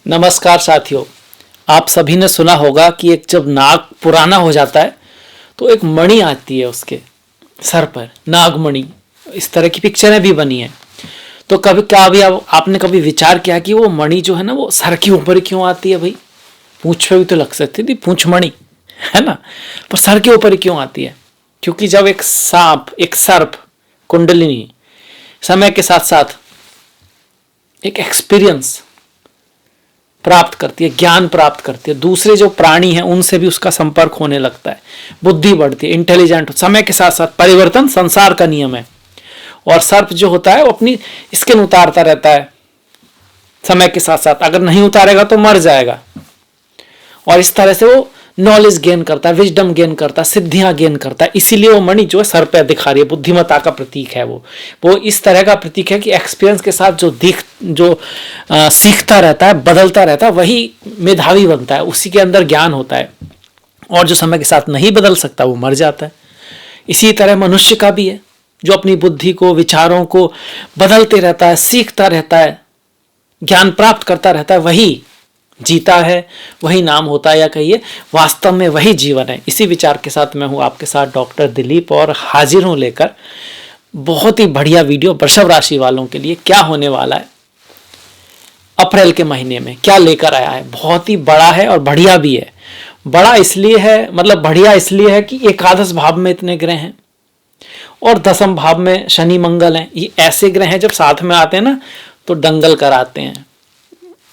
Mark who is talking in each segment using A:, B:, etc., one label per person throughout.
A: नमस्कार साथियों। आप सभी ने सुना होगा कि एक जब नाग पुराना हो जाता है तो एक मणि आती है उसके सर पर, नागमणि। इस तरह की पिक्चरें भी बनी हैं। तो कभी क्या भी आपने कभी विचार किया कि वो मणि जो है ना वो सर के ऊपर क्यों आती है? भाई पूंछ पे भी तो लग सकती थी, पूंछ मणि है ना, पर सर के ऊपर क्यों आती है? क्योंकि जब एक सांप, एक सर्प, कुंडलिनी समय के साथ साथ एक एक्सपीरियंस प्राप्त करती है, ज्ञान प्राप्त करती है, दूसरे जो प्राणी हैं उनसे भी उसका संपर्क होने लगता है, बुद्धि बढ़ती है, इंटेलिजेंट, समय के साथ साथ परिवर्तन संसार का नियम है। और सर्प जो होता है वो अपनी स्किन उतारता रहता है समय के साथ साथ, अगर नहीं उतारेगा तो मर जाएगा। और इस तरह से वो नॉलेज गेन करता है, विजडम गेन करता है, सिद्धियां गेन करता है। इसीलिए वो मणि जो है सर पे दिखा रही है, बुद्धिमत्ता का प्रतीक है। वो इस तरह का प्रतीक है कि एक्सपीरियंस के साथ जो सीखता रहता है, बदलता रहता है, वही मेधावी बनता है, उसी के अंदर ज्ञान होता है। और जो समय के साथ नहीं बदल सकता वो मर जाता है। इसी तरह मनुष्य का भी है, जो अपनी बुद्धि को, विचारों को बदलते रहता है, सीखता रहता है, ज्ञान प्राप्त करता रहता है, वही जीता है, वही नाम होता है, या कहिए वास्तव में वही जीवन है। इसी विचार के साथ मैं हूं आपके साथ डॉक्टर दिलीप, और हाजिर हूं लेकर बहुत ही बढ़िया वीडियो वृषभ राशि वालों के लिए। क्या होने वाला है अप्रैल के महीने में, क्या लेकर आया है, बहुत ही बड़ा है और बढ़िया भी है। बड़ा इसलिए है, मतलब बढ़िया इसलिए है कि एकादश भाव में इतने ग्रह हैं और दसम भाव में शनि मंगल हैं। ये ऐसे ग्रह हैं जब साथ में आते हैं ना तो दंगल कराते हैं,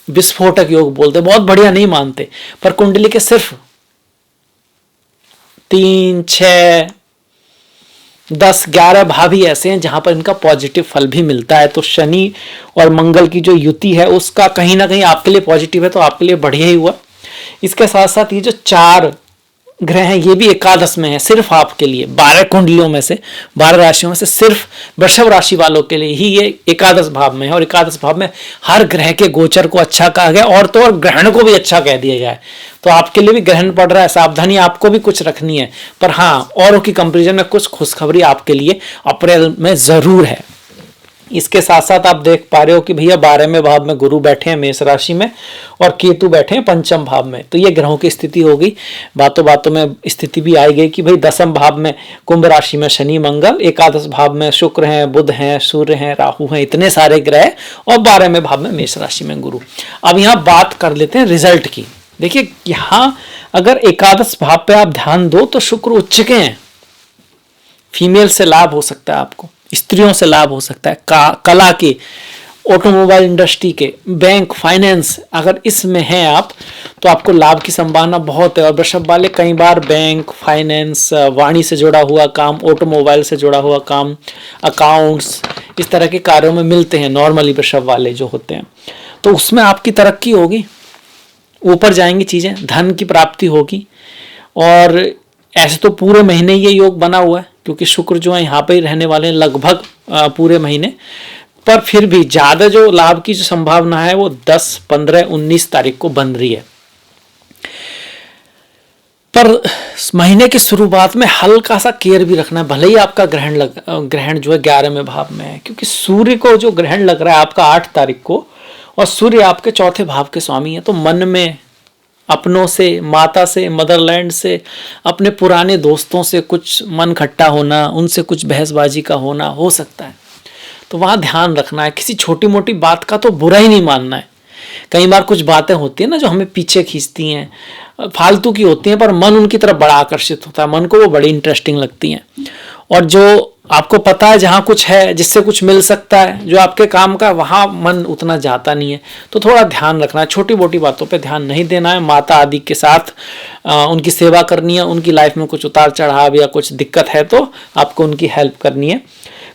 A: विस्फोटक योग बोलते, बहुत बढ़िया नहीं मानते। पर कुंडली के सिर्फ 3, 6, 10, 11 भाव ही ऐसे हैं जहां पर इनका पॉजिटिव फल भी मिलता है। तो शनि और मंगल की जो युति है उसका कहीं ना कहीं आपके लिए पॉजिटिव है, तो आपके लिए बढ़िया ही हुआ। इसके साथ साथ ये जो 4 ग्रह हैं ये भी एकादश में है, सिर्फ आपके लिए। 12 कुंडलियों में से, 12 राशियों में से सिर्फ वृषभ राशि वालों के लिए ही ये एकादश भाव में है। और एकादश भाव में हर ग्रह के गोचर को अच्छा कहा गया, और तो और ग्रहण को भी अच्छा कह दिया गया है। तो आपके लिए भी ग्रहण पड़ रहा है, सावधानी आपको भी कुछ रखनी है। पर हाँ, औरों की कंपेरिजन में कुछ खुशखबरी आपके लिए अप्रैल में जरूर है। इसके साथ साथ आप देख पा रहे हो कि भैया 12वें भाव में गुरु बैठे हैं मेष राशि में, और केतु बैठे हैं पंचम भाव में। तो ये ग्रहों की स्थिति हो गई। बातों बातों में स्थिति भी आई गई कि भाई दसम भाव में कुंभ राशि में शनि मंगल, एकादश भाव में शुक्र हैं, बुध हैं, सूर्य हैं, राहु हैं, इतने सारे ग्रह, और 12वें भाव में मेष राशि में गुरु। अब यहाँ बात कर लेते हैं रिजल्ट की। देखिए यहाँ अगर एकादश भाव पे आप ध्यान दो तो शुक्र उच्च के हैं, फीमेल से लाभ हो सकता है, आपको स्त्रियों से लाभ हो सकता है, कला के, ऑटोमोबाइल इंडस्ट्री के, बैंक, फाइनेंस, अगर इसमें हैं आप तो आपको लाभ की संभावना बहुत है। और वृषभ वाले कई बार बैंक, फाइनेंस, वाणी से जुड़ा हुआ काम, ऑटोमोबाइल से जुड़ा हुआ काम, अकाउंट्स, इस तरह के कार्यों में मिलते हैं नॉर्मली वृषभ वाले जो होते हैं। तो उसमें आपकी तरक्की होगी, ऊपर जाएंगी चीजें, धन की प्राप्ति होगी। और ऐसे तो पूरे महीने ये योग बना हुआ है क्योंकि शुक्र जो है यहाँ पे ही रहने वाले हैं लगभग पूरे महीने। पर फिर भी ज्यादा जो लाभ की जो संभावना है वो 10, 15, 19 तारीख को बन रही है। पर महीने की शुरुआत में हल्का सा केयर भी रखना है, भले ही आपका ग्रहण जो है 11वें भाव में है, क्योंकि सूर्य को जो ग्रहण लग रहा है आपका 8 तारीख को, और सूर्य आपके 4थे भाव के स्वामी है। तो मन में अपनों से, माता से, मदरलैंड से, अपने पुराने दोस्तों से कुछ मन खट्टा होना, उनसे कुछ बहसबाजी का होना हो सकता है। तो वहाँ ध्यान रखना है। किसी छोटी मोटी बात का तो बुरा ही नहीं मानना है। कई बार कुछ बातें होती हैं ना जो हमें पीछे खींचती हैं, फालतू की होती हैं, पर मन उनकी तरफ बड़ा आकर्षित होता है, मन को वो बड़ी इंटरेस्टिंग लगती हैं। और जो आपको पता है जहाँ कुछ है, जिससे कुछ मिल सकता है, जो आपके काम का, वहाँ मन उतना जाता नहीं है। तो थोड़ा ध्यान रखना है, छोटी मोटी बातों पे ध्यान नहीं देना है। माता आदि के साथ उनकी सेवा करनी है, उनकी लाइफ में कुछ उतार चढ़ाव या कुछ दिक्कत है तो आपको उनकी हेल्प करनी है।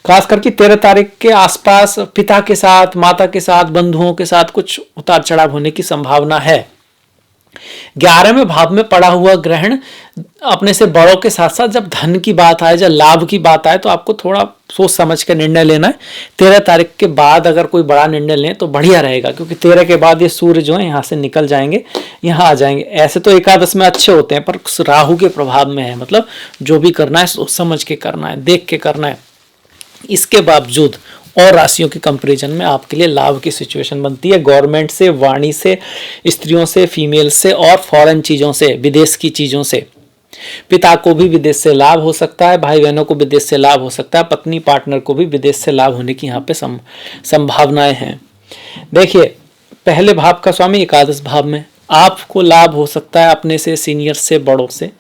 A: खास करके 13 तारीख के आसपास पिता के साथ, माता के साथ, बंधुओं के साथ कुछ उतार चढ़ाव होने की संभावना है। 11वें भाव में पड़ा हुआ ग्रहण अपने से बड़ों के साथ साथ जब धन की बात आए, जब लाभ की बात आए, तो आपको थोड़ा सोच समझ के निर्णय लेना है। 13 तारीख के बाद अगर कोई बड़ा निर्णय लें तो बढ़िया रहेगा, क्योंकि 13 के बाद ये सूर्य जो है यहाँ से निकल जाएंगे, यहाँ आ जाएंगे। ऐसे तो एकादश में अच्छे होते हैं, पर राहु के प्रभाव में है, मतलब जो भी करना है सोच समझ के करना है, देख के करना है। इसके बावजूद और राशियों के कंपैरिजन में आपके लिए लाभ की सिचुएशन बनती है। गवर्नमेंट से, वाणी से, स्त्रियों से, फीमेल से और फॉरेन चीज़ों से, विदेश की चीज़ों से। पिता को भी विदेश से लाभ हो सकता है, भाई बहनों को विदेश से लाभ हो सकता है, पत्नी पार्टनर को भी विदेश से लाभ होने की यहाँ पे संभावनाएं हैं। देखिए, पहले भाव का स्वामी एकादश भाव में, आपको लाभ हो सकता है अपने से, सीनियर से, बड़ों से।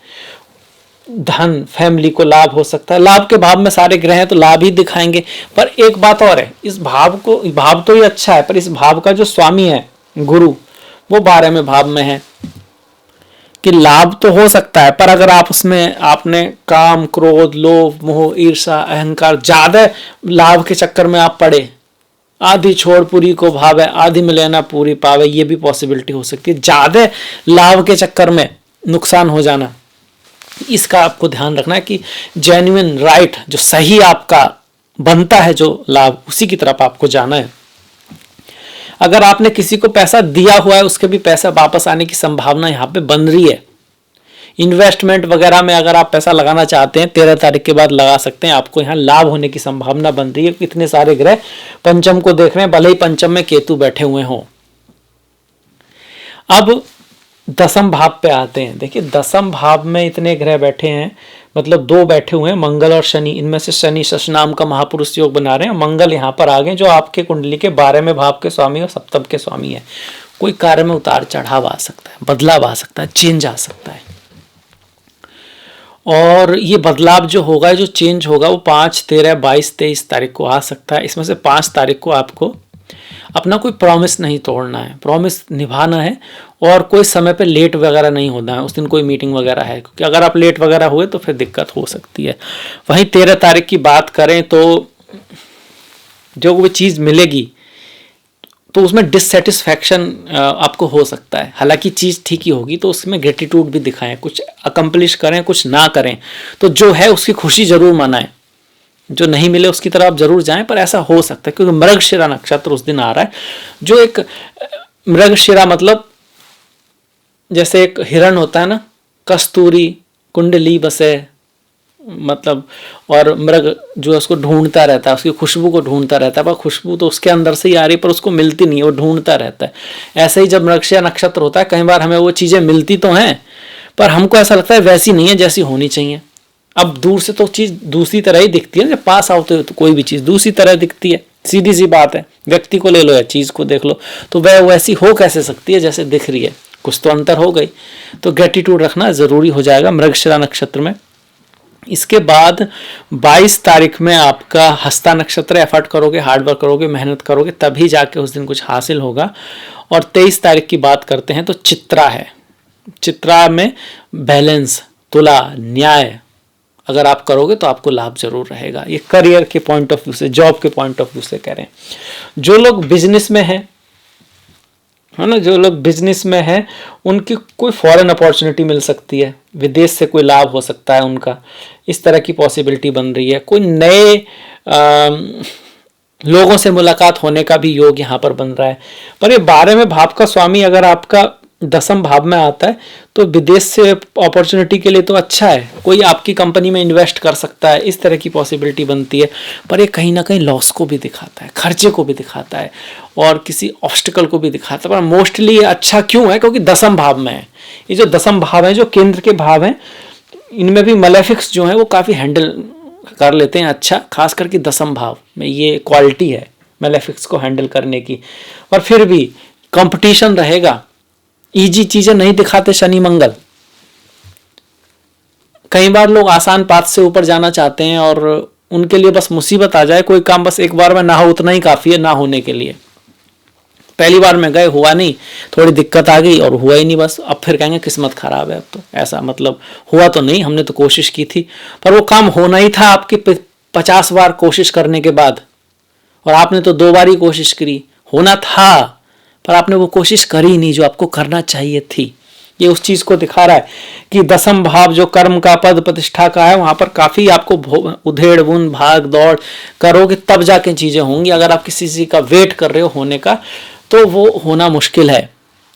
A: धन, फैमिली को लाभ हो सकता है। लाभ के भाव में सारे ग्रह हैं तो लाभ ही दिखाएंगे। पर एक बात और है, इस भाव तो ये अच्छा है, पर इस भाव का जो स्वामी है गुरु, वो 12वें भाव में है कि लाभ तो हो सकता है, पर अगर आप उसमें आपने काम, क्रोध, लोभ, मोह, ईर्षा, अहंकार, ज्यादा लाभ के चक्कर में आप पड़े, आधी छोड़ पूरी को भावे, आधी में लेना पूरी पावे, ये भी पॉसिबिलिटी हो सकती है। ज्यादा लाभ के चक्कर में नुकसान हो जाना, इसका आपको ध्यान रखना है कि जेन्युइन, राइट, जो सही आपका बनता है जो लाभ, उसी की तरफ आपको जाना है। अगर आपने किसी को पैसा दिया हुआ है, उसके भी पैसा वापस आने की संभावना यहाँ पे बन रही है। इन्वेस्टमेंट वगैरह में अगर आप पैसा लगाना चाहते हैं, 13 तारीख के बाद लगा सकते हैं, आपको यहाँ लाभ होने की संभावना बन रही है। इतने सारे ग्रह पंचम को देख रहे हैं, भले ही पंचम में केतु बैठे हुए हों। अब दसम भाव पे आते हैं। देखिए, दसम भाव में इतने ग्रह बैठे हैं, मतलब 2 बैठे हुए हैं, मंगल और शनि। इनमें से शनि शशनाम का महापुरुष योग बना रहे हैं। मंगल यहाँ पर आ गए, जो आपके कुंडली के 12वें भाव के स्वामी और सप्तम के स्वामी है। कोई कार्य में उतार चढ़ाव आ सकता है, बदलाव आ सकता है, चेंज आ सकता है। और ये बदलाव जो होगा, जो चेंज होगा, वो 5, 13, 22, 23 तारीख को आ सकता है। इसमें से 5 तारीख को आपको अपना कोई प्रॉमिस नहीं तोड़ना है, प्रॉमिस निभाना है, और कोई समय पे लेट वगैरह नहीं होना है। उस दिन कोई मीटिंग वगैरह है, क्योंकि अगर आप लेट वगैरह हुए तो फिर दिक्कत हो सकती है। वहीं 13 तारीख की बात करें तो जो वो चीज़ मिलेगी तो उसमें डिससेटिस्फैक्शन आपको हो सकता है। हालांकि चीज़ ठीक ही होगी, तो उसमें ग्रेटिट्यूड भी दिखाएं, कुछ अकम्पलिश करें, कुछ ना करें, तो जो है उसकी खुशी जरूर मनाएं। जो नहीं मिले उसकी तरफ आप जरूर जाएं, पर ऐसा हो सकता है क्योंकि मृगशिरा नक्षत्र उस दिन आ रहा है, जो एक मृगशिरा मतलब जैसे एक हिरण होता है ना, कस्तूरी कुंडली बसे, मतलब, और मृग जो उसको ढूंढता रहता है, उसकी खुशबू को ढूंढता रहता है, पर खुशबू तो उसके अंदर से ही आ रही है, पर उसको मिलती नहीं है, वो ढूंढता रहता है। ऐसे ही जब मृगशिरा नक्षत्र होता है, कई बार हमें वो चीज़ें मिलती तो हैं, पर हमको ऐसा लगता है वैसी नहीं है जैसी होनी चाहिए। अब दूर से तो चीज़ दूसरी तरह ही दिखती है, जब पास आओते हो तो कोई भी चीज़ दूसरी तरह दिखती है, सीधी सी बात है। व्यक्ति को ले लो या चीज़ को देख लो, तो वह वैसी हो कैसे सकती है जैसे दिख रही है, कुछ तो अंतर हो गई। तो ग्रेटिट्यूड रखना ज़रूरी हो जाएगा मृगशिरा नक्षत्र में। इसके बाद 22 तारीख में आपका हस्ता नक्षत्र, एफर्ट करोगे, हार्डवर्क करोगे, मेहनत करोगे, तभी जाके उस दिन कुछ हासिल होगा। और 23 तारीख की बात करते हैं तो चित्रा है। चित्रा में बैलेंस, तुला, न्याय अगर आप करोगे तो आपको लाभ जरूर रहेगा। ये करियर के पॉइंट ऑफ व्यू से, जॉब के पॉइंट ऑफ व्यू से कह रहे हैं। जो लोग बिजनेस में हैं, है ना, जो लोग बिजनेस में हैं, उनकी कोई फॉरेन अपॉर्चुनिटी मिल सकती है, विदेश से कोई लाभ हो सकता है उनका, इस तरह की पॉसिबिलिटी बन रही है। कोई नए लोगों से मुलाकात होने का भी योग यहाँ पर बन रहा है। पर ये 12वें भाव का स्वामी अगर आपका 10वें भाव में आता है तो विदेश से अपॉर्चुनिटी के लिए तो अच्छा है, कोई आपकी कंपनी में इन्वेस्ट कर सकता है, इस तरह की पॉसिबिलिटी बनती है। पर ये कहीं ना कहीं लॉस को भी दिखाता है, खर्चे को भी दिखाता है, और किसी ऑब्स्टिकल को भी दिखाता है। पर मोस्टली ये अच्छा क्यों है? क्योंकि 10वें भाव में है। ये जो 10वें भाव है, जो केंद्र के भाव हैं, इनमें भी मैलेफिक्स जो है वो काफ़ी हैंडल कर लेते हैं अच्छा, खास करके 10वें भाव में ये क्वालिटी है मैलेफिक्स को हैंडल करने की। पर फिर भी कंपटीशन रहेगा, इजी चीजें नहीं दिखाते शनि मंगल। कई बार लोग आसान पाथ से ऊपर जाना चाहते हैं और उनके लिए बस मुसीबत आ जाए, कोई काम बस एक बार में ना हो उतना ही काफी है ना होने के लिए। पहली बार में गए, हुआ नहीं, थोड़ी दिक्कत आ गई और हुआ ही नहीं, बस अब फिर कहेंगे किस्मत खराब है। अब तो ऐसा मतलब हुआ तो नहीं, हमने तो कोशिश की थी, पर वो काम होना ही था आपकी 50 बार कोशिश करने के बाद, और आपने तो 2 बार ही कोशिश करी। होना था पर आपने वो कोशिश करी नहीं जो आपको करना चाहिए थी। ये उस चीज को दिखा रहा है कि 10वें भाव जो कर्म का, पद प्रतिष्ठा का है, वहां पर काफी आपको उधेड़ बुन भाग दौड़ करोगे तब जाके चीजें होंगी। अगर आप किसी चीज का वेट कर रहे हो होने का, तो वो होना मुश्किल है।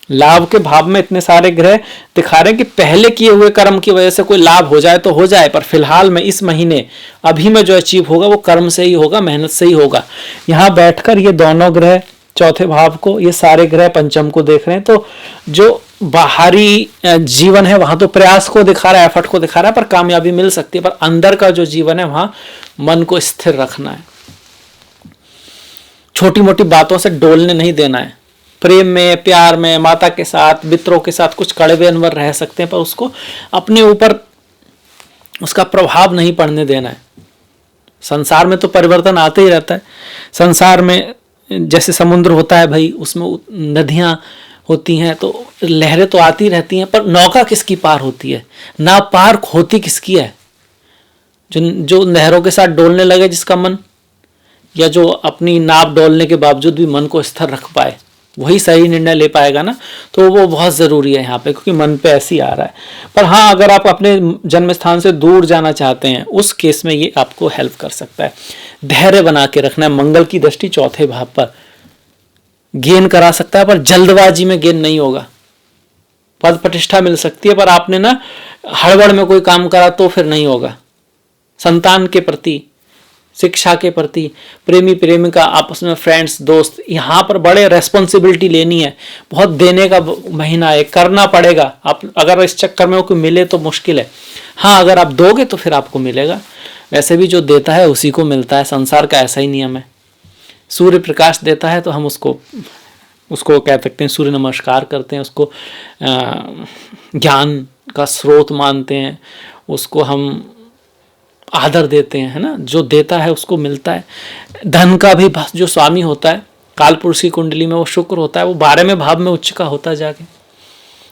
A: लाभ के भाव में इतने सारे ग्रह दिखा रहे हैं कि पहले किए हुए कर्म की वजह से कोई लाभ हो जाए तो हो जाए, पर फिलहाल में इस महीने अभी में जो अचीव होगा वो कर्म से ही होगा, मेहनत से ही होगा। यहाँ बैठकर ये दोनों ग्रह चौथे भाव को, ये सारे ग्रह पंचम को देख रहे हैं, तो जो बाहरी जीवन है वहां तो प्रयास को दिखा रहा है, एफर्ट को दिखा रहा है, पर कामयाबी मिल सकती है, पर अंदर का जो जीवन है वहां मन को स्थिर रखना है, छोटी मोटी बातों से डोलने नहीं देना है। प्रेम में, प्यार में, माता के साथ, मित्रों के साथ कुछ कड़वे अनवर रह सकते हैं, पर उसको अपने ऊपर उसका प्रभाव नहीं पड़ने देना है। संसार में तो परिवर्तन आते ही रहता है। संसार में जैसे समुद्र होता है भाई, उसमें नदियां होती हैं तो लहरें तो आती रहती हैं, पर नौका किसकी पार होती है, ना पार होती किसकी है? जो नहरों के साथ डोलने लगे जिसका मन, या जो अपनी नाव डोलने के बावजूद भी मन को स्थिर रख पाए, वही सही निर्णय ले पाएगा ना। तो वो बहुत ज़रूरी है यहाँ पे, क्योंकि मन पे ऐसे ही आ रहा है। पर हाँ, अगर आप अपने जन्म स्थान से दूर जाना चाहते हैं उस केस में ये आपको हेल्प कर सकता है। धैर्य बना के रखना है। मंगल की दृष्टि चौथे भाव पर गेन करा सकता है, पर जल्दबाजी में गेन नहीं होगा। पद प्रतिष्ठा मिल सकती है, पर आपने ना हड़बड़ में कोई काम करा तो फिर नहीं होगा। संतान के प्रति, शिक्षा के प्रति, प्रेमी प्रेमिका आपस में, फ्रेंड्स दोस्त, यहाँ पर बड़े रेस्पॉन्सिबिलिटी लेनी है। बहुत देने का महीना है, करना पड़ेगा। आप अगर इस चक्कर में कोई मिले तो मुश्किल है। हाँ, अगर आप दोगे तो फिर आपको मिलेगा। वैसे भी जो देता है उसी को मिलता है, संसार का ऐसा ही नियम है। सूर्य प्रकाश देता है तो हम उसको कह सकते हैं, सूर्य नमस्कार करते हैं, उसको ज्ञान का स्रोत मानते हैं, उसको हम आदर देते हैं, है ना। जो देता है उसको मिलता है। धन का भी जो स्वामी होता है कालपुरुष की कुंडली में, वो शुक्र होता है, वो 12वें भाव में उच्च का होता है जाके।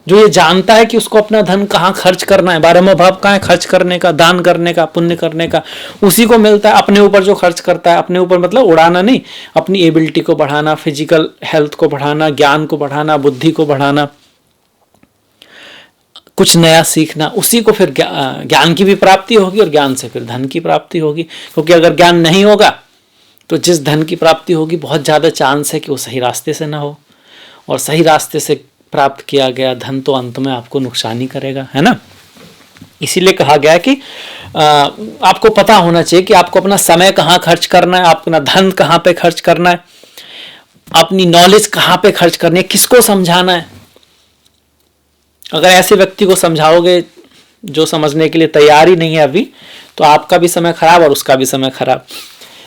A: जो ये जानता है कि उसको अपना धन कहाँ खर्च करना है, 12वां भाव कहाँ है खर्च करने का, दान करने का, पुण्य करने का, उसी को मिलता है। अपने ऊपर जो खर्च करता है, अपने ऊपर मतलब उड़ाना नहीं, अपनी एबिलिटी को बढ़ाना, फिजिकल हेल्थ को बढ़ाना, ज्ञान को बढ़ाना, बुद्धि को बढ़ाना, कुछ नया सीखना, उसी को फिर ज्ञान की भी प्राप्ति होगी, और ज्ञान से फिर धन की प्राप्ति होगी। क्योंकि अगर ज्ञान नहीं होगा तो जिस धन की प्राप्ति होगी बहुत ज़्यादा चांस है कि वो सही रास्ते से ना हो, और सही रास्ते से प्राप्त किया गया धन तो अंत में आपको नुकसान ही करेगा, है ना। इसीलिए कहा गया है कि आपको पता होना चाहिए कि आपको अपना समय कहाँ खर्च करना है, अपना धन कहाँ पे खर्च करना है, अपनी नॉलेज कहाँ पे खर्च करनी है, किसको समझाना है। अगर ऐसे व्यक्ति को समझाओगे जो समझने के लिए तैयार ही नहीं है अभी, तो आपका भी समय खराब और उसका भी समय खराब।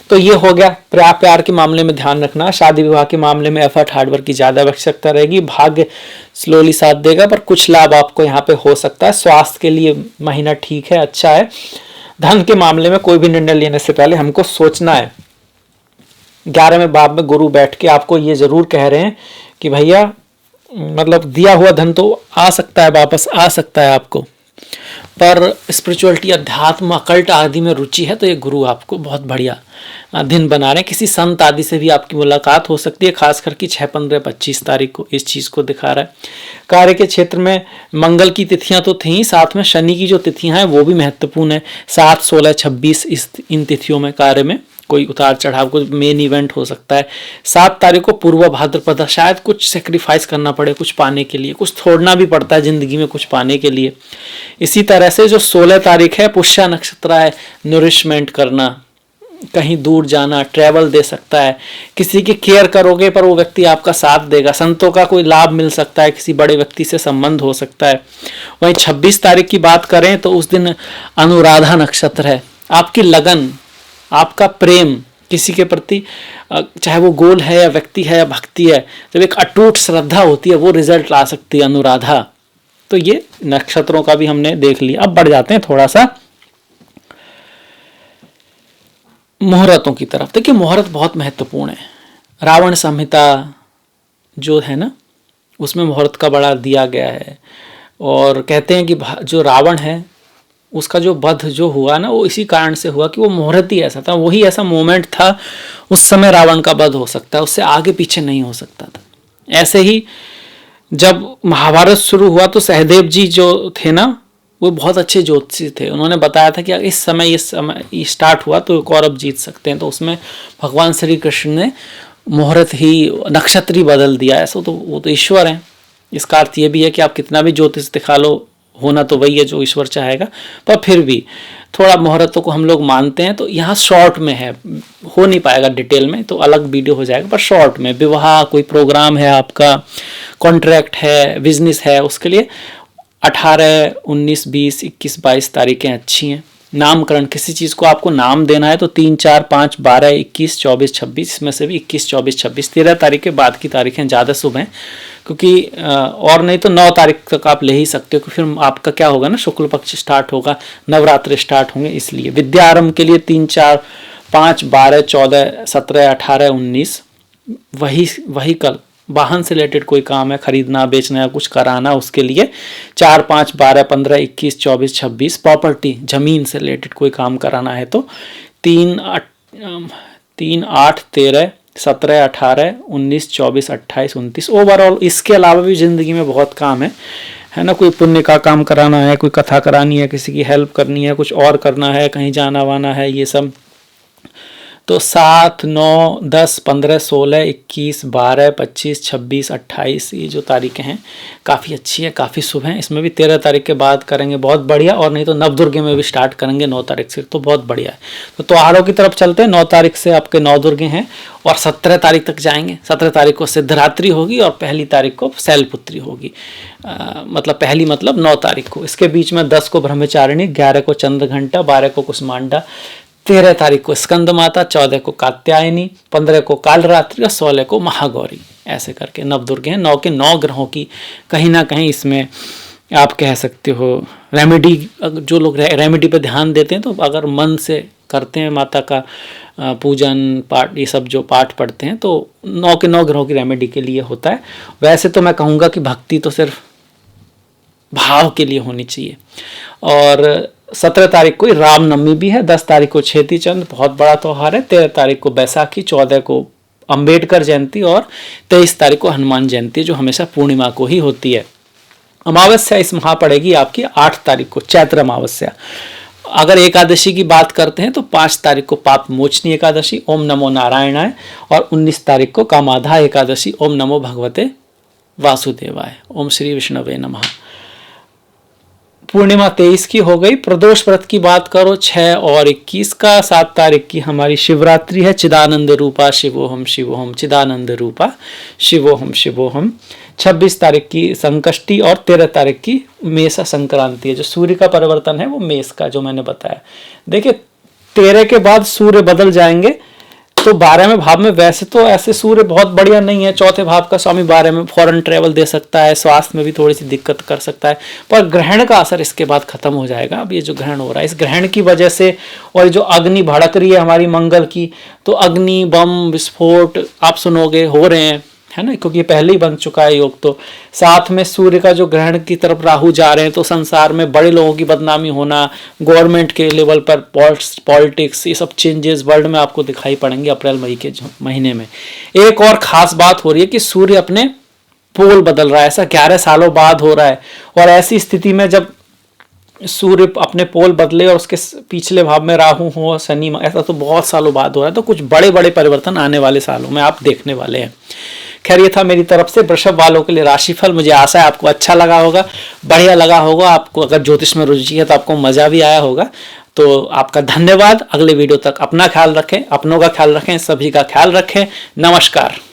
A: तो ये हो गया। प्यार के मामले में ध्यान रखना। शादी विवाह के मामले में एफर्ट, हार्डवर्क की ज़्यादा आवश्यकता रहेगी। भाग्य स्लोली साथ देगा, पर कुछ लाभ आपको यहाँ पे हो सकता है। स्वास्थ्य के लिए महीना ठीक है, अच्छा है। धन के मामले में कोई भी निर्णय लेने से पहले हमको सोचना है। 11वें भाव में गुरु बैठ के आपको ये जरूर कह रहे हैं कि भैया मतलब दिया हुआ धन तो आ सकता है, वापस आ सकता है आपको, पर स्पिरिचुअलिटी, अध्यात्म, अकल्ट आदि में रुचि है तो ये गुरु आपको बहुत बढ़िया दिन बना रहे हैं। किसी संत आदि से भी आपकी मुलाकात हो सकती है, खास करके 6, 15, 25 तारीख को इस चीज़ को दिखा रहा है। कार्य के क्षेत्र में मंगल की तिथियां तो थी, साथ में शनि की जो तिथियां हैं वो भी महत्वपूर्ण है। 7, 16, 26 इन तिथियों में कार्य में कोई उतार चढ़ाव, कोई मेन इवेंट हो सकता है। 7 तारीख को पूर्व भाद्रपद, शायद कुछ सेक्रीफाइस करना पड़े कुछ पाने के लिए, कुछ छोड़ना भी पड़ता है जिंदगी में कुछ पाने के लिए। इसी तरह से जो 16 तारीख है पुष्य नक्षत्र है, नरिशमेंट करना, कहीं दूर जाना, ट्रैवल दे सकता है। किसी की केयर करोगे पर वो व्यक्ति आपका साथ देगा। संतों का कोई लाभ मिल सकता है, किसी बड़े व्यक्ति से संबंध हो सकता है। वहीं 26 तारीख की बात करें तो उस दिन अनुराधा नक्षत्र है। आपकी लगन, आपका प्रेम किसी के प्रति, चाहे वो गोल है या व्यक्ति है या भक्ति है, जब एक अटूट श्रद्धा होती है वो रिजल्ट ला सकती है अनुराधा। तो ये नक्षत्रों का भी हमने देख लिया। अब बढ़ जाते हैं थोड़ा सा मुहूर्तों की तरफ। देखिए मुहूर्त बहुत महत्वपूर्ण है। रावण संहिता जो है ना, उसमें मुहूर्त का बड़ा दिया गया है, और कहते हैं कि जो रावण है उसका जो वध जो हुआ ना, वो इसी कारण से हुआ कि वो मुहूर्त ही ऐसा था, वही ऐसा मोमेंट था उस समय रावण का वध हो सकता है, उससे आगे पीछे नहीं हो सकता था। ऐसे ही जब महाभारत शुरू हुआ तो सहदेव जी जो थे ना, वो बहुत अच्छे ज्योतिषी थे। उन्होंने बताया था कि इस समय स्टार्ट हुआ तो कौरव जीत सकते हैं। तो उसमें भगवान श्री कृष्ण ने मुहूर्त ही, नक्षत्र ही बदल दिया। ऐसा तो वो तो ईश्वर हैं, इसका अर्थ ये भी है कि आप कितना भी ज्योतिष दिखा लो, होना तो वही है जो ईश्वर चाहेगा, पर फिर भी थोड़ा मुहूर्तों को हम लोग मानते हैं। तो यहाँ शॉर्ट में है, हो नहीं पाएगा डिटेल में, तो अलग वीडियो हो जाएगा, पर शॉर्ट में विवाह, कोई प्रोग्राम है आपका, कॉन्ट्रैक्ट है, बिजनेस है, उसके लिए 18, 19, 20, 21, 22 तारीखें अच्छी हैं। नामकरण, किसी चीज़ को आपको नाम देना है तो 3, 4, 5, 12, 21, 24, 26, इसमें से भी 21, 24, 26, 13 तारीख के बाद की तारीखें ज़्यादा शुभ हैं, क्योंकि और नहीं तो 9 तारीख तक आप ले ही सकते हो, क्योंकि फिर आपका क्या होगा ना, शुक्ल पक्ष स्टार्ट होगा, नवरात्र स्टार्ट होंगे, इसलिए विद्या आरंभ के लिए 3, 4, 5, 12, 14, 17, 18, 19 वही कल। वाहन से रिलेटेड कोई काम है, खरीदना बेचना या कुछ कराना, उसके लिए 4, 5, 12, 15, 21, 24, 26, प्रॉपर्टी जमीन से रिलेटेड कोई काम कराना है तो 3, 8, 13, 17, 18, 19, 24, 28, 29 ओवरऑल। इसके अलावा भी ज़िंदगी में बहुत काम है ना, कोई पुण्य का काम कराना है, कोई कथा करानी है, किसी की हेल्प करनी है, कुछ और करना है, कहीं जाना वाना है, ये सब। तो 7, 9, 10, 15, 16, 21, 12, 25, 26, 28 ये जो तारीखें हैं काफ़ी अच्छी है, काफ़ी शुभ हैं। इसमें भी 13 तारीख के बाद करेंगे बहुत बढ़िया, और नहीं तो नवदुर्गे में भी स्टार्ट करेंगे 9 तारीख से, तो बहुत बढ़िया है। तो त्योहारों की तरफ चलते हैं। 9 तारीख से आपके नवदुर्गे हैं और 17 तारीख तक जाएंगे। 17 तारीख को सिद्धरात्रि होगी और 1 तारीख को शैलपुत्री होगी, मतलब पहली मतलब 9 तारीख को। इसके बीच में 10 को ब्रह्मचारिणी, 11 को चंद्रघंटा, 12 को कुसमांडा, 13 तारीख को स्कंद माता, 14 को कात्यायनी, 15 को कालरात्रि और 16 को महागौरी। ऐसे करके नवदुर्गे हैं। 9 के 9 ग्रहों की कहीं ना कहीं इसमें आप कह सकते हो रेमेडी। जो लोग रेमेडी पे ध्यान देते हैं तो अगर मन से करते हैं माता का पूजन पाठ, ये सब जो पाठ पढ़ते हैं, तो 9 के 9 ग्रहों की रेमेडी के लिए होता है। वैसे तो मैं कहूँगा कि भक्ति तो सिर्फ भाव के लिए होनी चाहिए। और 17 तारीख को रामनवमी भी है, 10 तारीख को छेती चंद, बहुत बड़ा त्यौहार है, 13 तारीख को बैसाखी, 14 को अंबेडकर जयंती और 23 तारीख को हनुमान जयंती, जो हमेशा पूर्णिमा को ही होती है। अमावस्या इस माह पड़ेगी आपकी 8 तारीख को, चैत्र अमावस्या। अगर एकादशी की बात करते हैं तो 5 तारीख को पाप मोचनी एकादशी, ओम नमो नारायणाय, और 19 तारीख को कामाधा एकादशी, ओम नमो भगवते वासुदेवाय, ओम श्री विष्णवे नमः। पूर्णिमा 23 की हो गई। प्रदोष व्रत की बात करो 6 और 21 का। 7 तारीख की हमारी शिवरात्रि है, चिदानंद रूपा शिवोहम शिवोहम, चिदानंद रूपा शिवोहम शिवोहम। 26 तारीख की संकष्टी और 13 तारीख की मेष संक्रांति है। जो सूर्य का परिवर्तन है वो मेष का, जो मैंने बताया। देखिए 13 के बाद सूर्य बदल जाएंगे तो 12वें भाव में। वैसे तो ऐसे सूर्य बहुत बढ़िया नहीं है, चौथे भाव का स्वामी 12 में फॉरेन ट्रेवल दे सकता है, स्वास्थ्य में भी थोड़ी सी दिक्कत कर सकता है, पर ग्रहण का असर इसके बाद खत्म हो जाएगा। अब ये जो ग्रहण हो रहा है, इस ग्रहण की वजह से, और जो अग्नि भड़क रही है हमारी मंगल की, तो अग्नि बम विस्फोट आप सुनोगे हो रहे हैं, है ना, क्योंकि ये पहले ही बन चुका है योग। तो साथ में सूर्य का जो ग्रहण की तरफ राहु जा रहे हैं, तो संसार में बड़े लोगों की बदनामी होना, गवर्नमेंट के लेवल पर पॉलिटिक्स, ये सब चेंजेस वर्ल्ड में आपको दिखाई पड़ेंगे अप्रैल मई के महीने में। एक और खास बात हो रही है कि सूर्य अपने पोल बदल रहा है, ऐसा 11 सालों बाद हो रहा है। और ऐसी स्थिति में जब सूर्य अपने पोल बदले और उसके पिछले भाव में राहु हो, शनि, ऐसा तो बहुत सालों बाद हो रहा है। तो कुछ बड़े बड़े परिवर्तन आने वाले सालों में आप देखने वाले हैं। खैर, ये था मेरी तरफ से वृषभ वालों के लिए राशिफल। मुझे आशा है आपको अच्छा लगा होगा, बढ़िया लगा होगा। आपको अगर ज्योतिष में रुचि है तो आपको मजा भी आया होगा। तो आपका धन्यवाद। अगले वीडियो तक अपना ख्याल रखें, अपनों का ख्याल रखें, सभी का ख्याल रखें। नमस्कार।